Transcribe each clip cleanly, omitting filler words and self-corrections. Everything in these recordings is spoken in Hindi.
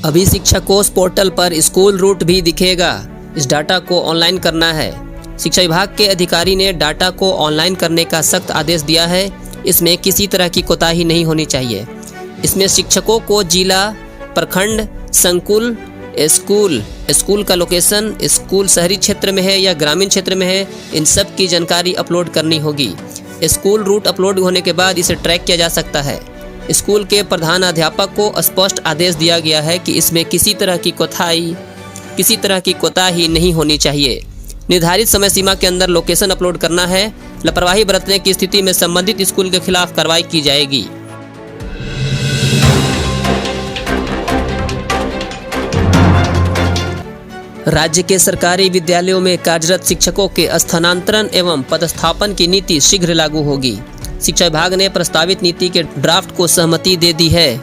अभी शिक्षकों पोर्टल पर स्कूल रूट भी दिखेगा। इस डाटा को ऑनलाइन करना है। शिक्षा विभाग के अधिकारी ने डाटा को ऑनलाइन करने का सख्त आदेश दिया है। इसमें किसी तरह की कोताही नहीं होनी चाहिए। इसमें शिक्षकों को जिला, प्रखंड, संकुल, स्कूल का लोकेशन, स्कूल शहरी क्षेत्र में है या ग्रामीण क्षेत्र में है, इन सब की जानकारी अपलोड करनी होगी। स्कूल रूट अपलोड होने के बाद इसे ट्रैक किया जा सकता है। स्कूल के प्रधानाध्यापक को स्पष्ट आदेश दिया गया है कि इसमें किसी तरह की कोताही नहीं होनी चाहिए। निर्धारित समय सीमा के अंदर लोकेशन अपलोड करना है। लापरवाही बरतने की स्थिति में संबंधित स्कूल के खिलाफ कार्रवाई की जाएगी। राज्य के सरकारी विद्यालयों में कार्यरत शिक्षकों के स्थानांतरण एवं पदस्थापन की नीति शीघ्र लागू होगी। शिक्षा विभाग ने प्रस्तावित नीति के ड्राफ्ट को सहमति दे दी है।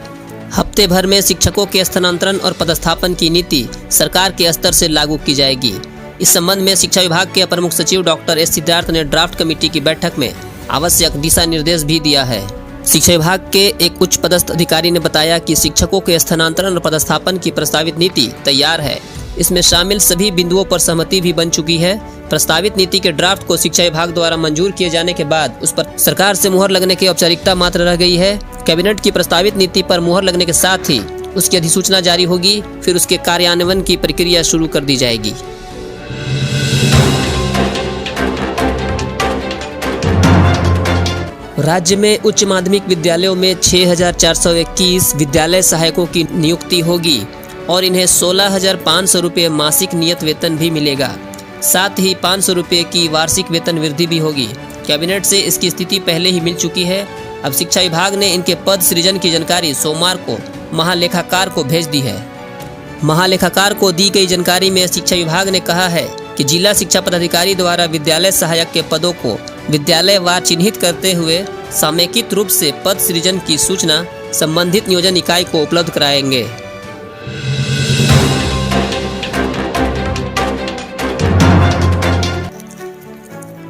हफ्ते भर में शिक्षकों के स्थानांतरण और पदस्थापन की नीति सरकार के स्तर से लागू की जाएगी। इस संबंध में शिक्षा विभाग के अपर मुख्य सचिव डॉक्टर एस सिद्धार्थ ने ड्राफ्ट कमेटी की बैठक में आवश्यक दिशा निर्देश भी दिया है। शिक्षा विभाग के एक उच्च पदस्थ अधिकारी ने बताया कि शिक्षकों के स्थानांतरण और पदस्थापन की प्रस्तावित नीति तैयार है। इसमें शामिल सभी बिंदुओं पर सहमति भी बन चुकी है। प्रस्तावित नीति के ड्राफ्ट को शिक्षा विभाग द्वारा मंजूर किए जाने के बाद उस पर सरकार से मुहर लगने की औपचारिकता मात्र रह गई है। कैबिनेट की प्रस्तावित नीति पर मुहर लगने के साथ ही उसकी अधिसूचना जारी होगी, फिर उसके कार्यान्वयन की प्रक्रिया शुरू कर दी जाएगी। राज्य में उच्च माध्यमिक विद्यालयों में 6,421 विद्यालय सहायकों की नियुक्ति होगी और इन्हें 16,500 रुपये मासिक नियत वेतन भी मिलेगा। साथ ही 500 रुपये की वार्षिक वेतन वृद्धि भी होगी। कैबिनेट से इसकी स्थिति पहले ही मिल चुकी है। अब शिक्षा विभाग ने इनके पद सृजन की जानकारी सोमवार को महालेखाकार को भेज दी है। महालेखाकार को दी गई जानकारी में शिक्षा विभाग ने कहा है कि जिला शिक्षा पदाधिकारी द्वारा विद्यालय सहायक के पदों को विद्यालयवार चिन्हित करते हुए समेकित रूप से पद सृजन की सूचना संबंधित नियोजन इकाई को उपलब्ध कराएंगे।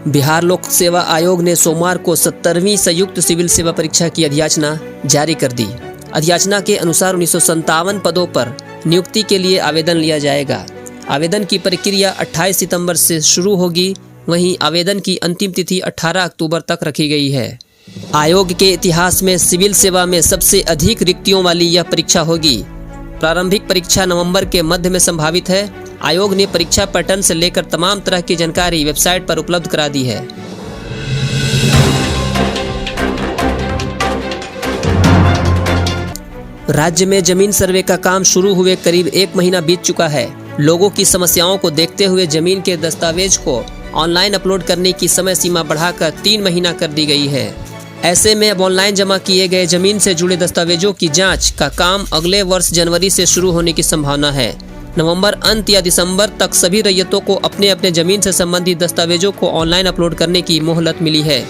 बिहार लोक सेवा आयोग ने सोमवार को 70वीं संयुक्त सिविल सेवा परीक्षा की अधियाचना जारी कर दी। अधियाचना के अनुसार 1957 पदों पर नियुक्ति के लिए आवेदन लिया जाएगा। आवेदन की प्रक्रिया 28 सितंबर से शुरू होगी। वहीं आवेदन की अंतिम तिथि 18 अक्टूबर तक रखी गई है। आयोग के इतिहास में सिविल सेवा में सबसे अधिक रिक्तियों वाली यह परीक्षा होगी। प्रारंभिक परीक्षा नवंबर के मध्य में संभावित है। आयोग ने परीक्षा पैटर्न से लेकर तमाम तरह की जानकारी वेबसाइट पर उपलब्ध करा दी है। राज्य में जमीन सर्वे का काम शुरू हुए करीब 1 महीना बीत चुका है। लोगों की समस्याओं को देखते हुए जमीन के दस्तावेज को ऑनलाइन अपलोड करने की समय सीमा बढ़ाकर 3 महीना कर दी गई है। ऐसे में अब ऑनलाइन जमा किए गए जमीन से जुड़े दस्तावेजों की जांच का काम अगले वर्ष जनवरी से शुरू होने की संभावना है। नवंबर अंत या दिसंबर तक सभी रैयतों को अपने अपने जमीन से संबंधित दस्तावेजों को ऑनलाइन अपलोड करने की मोहलत मिली है।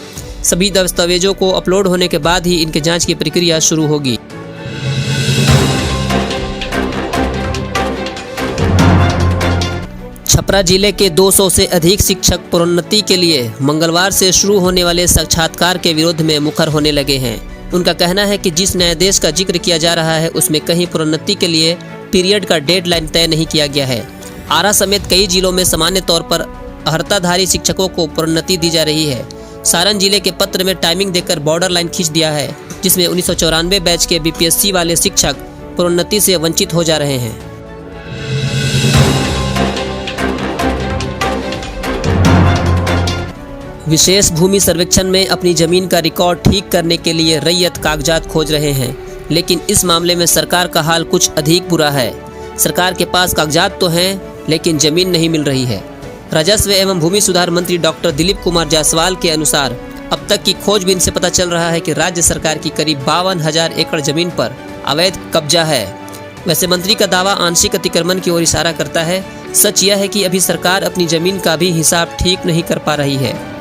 सभी दस्तावेजों को अपलोड होने के बाद ही इनके जांच की प्रक्रिया शुरू होगी। छपरा जिले के 200 से अधिक शिक्षक प्रोन्नति के लिए मंगलवार से शुरू होने वाले साक्षात्कार के विरोध में मुखर होने लगे हैं। उनका कहना है कि जिस न्यायाधीश का जिक्र किया जा रहा है उसमें कहीं प्रोन्नति के लिए पीरियड का डेडलाइन तय नहीं किया गया है। आरा समेत कई जिलों में सामान्य तौर पर अर्हताधारी शिक्षकों को प्रोन्नति दी जा रही है। सारण जिले के पत्र में टाइमिंग देकर बॉर्डर लाइन खींच दिया है, जिसमें 1994 बैच के बीपीएससी वाले शिक्षक प्रोन्नति से वंचित हो जा रहे हैं। विशेष भूमि सर्वेक्षण में अपनी जमीन का रिकॉर्ड ठीक करने के लिए रैयत कागजात खोज रहे हैं, लेकिन इस मामले में सरकार का हाल कुछ अधिक बुरा है। सरकार के पास कागजात तो हैं, लेकिन जमीन नहीं मिल रही है। राजस्व एवं भूमि सुधार मंत्री डॉक्टर दिलीप कुमार जायसवाल के अनुसार अब तक की खोजबीन से पता चल रहा है कि राज्य सरकार की करीब 52,000 एकड़ जमीन पर अवैध कब्जा है। वैसे मंत्री का दावा आंशिक अतिक्रमण की ओर इशारा करता है। सच यह है कि अभी सरकार अपनी जमीन का भी हिसाब ठीक नहीं कर पा रही है।